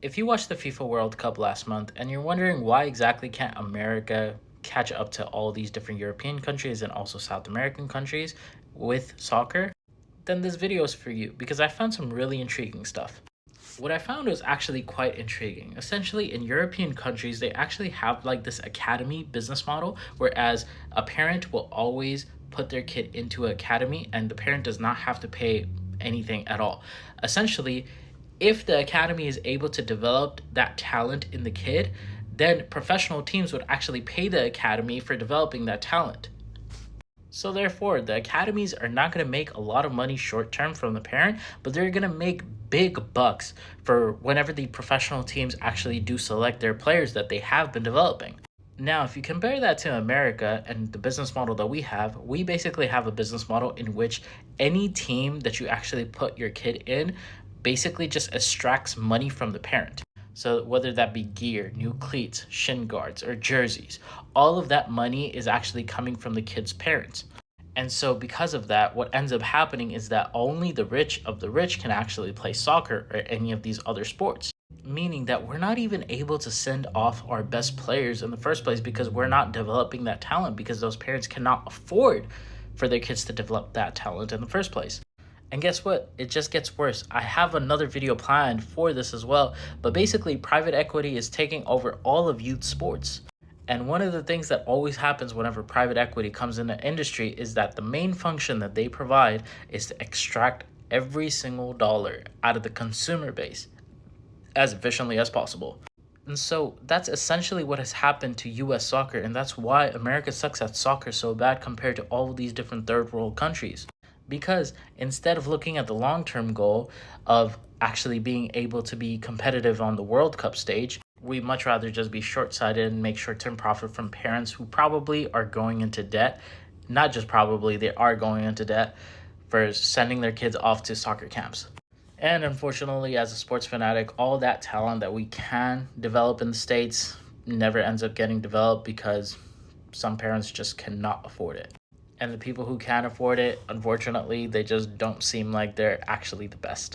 If you watched the FIFA World Cup last month and you're wondering why exactly can't America catch up to all these different European countries and also South American countries with soccer, then this video is for you because I found some really intriguing stuff. What I found was actually quite intriguing. Essentially, in European countries, they actually have like this academy business model, whereas a parent will always put their kid into an academy and the parent does not have to pay anything at all. Essentially, if the academy is able to develop that talent in the kid, then professional teams would actually pay the academy for developing that talent. So therefore, the academies are not going to make a lot of money short term from the parent, but they're going to make big bucks for whenever the professional teams actually do select their players that they have been developing. Now, if you compare that to America and the business model that we basically have a business model in which any team that you actually put your kid in basically just extracts money from the parent. So whether that be gear, new cleats, shin guards, or jerseys, all of that money is actually coming from the kid's parents. And so because of that, what ends up happening is that only the rich of the rich can actually play soccer or any of these other sports. Meaning that we're not even able to send off our best players in the first place because we're not developing that talent because those parents cannot afford for their kids to develop that talent in the first place. And guess what? It just gets worse. I have another video planned for this as well, but basically, private equity is taking over all of youth sports. And one of the things that always happens whenever private equity comes in the industry is that the main function that they provide is to extract every single dollar out of the consumer base as efficiently as possible. And so that's essentially what has happened to US soccer, and that's why America sucks at soccer so bad compared to all of these different third world countries. Because instead of looking at the long term goal of actually being able to be competitive on the World Cup stage, we much rather just be short sighted and make short term profit from parents who probably are going into debt. Not just probably, they are going into debt for sending their kids off to soccer camps. And unfortunately, as a sports fanatic, all that talent that we can develop in the States never ends up getting developed because some parents just cannot afford it. And the people who can afford it, unfortunately, they just don't seem like they're actually the best.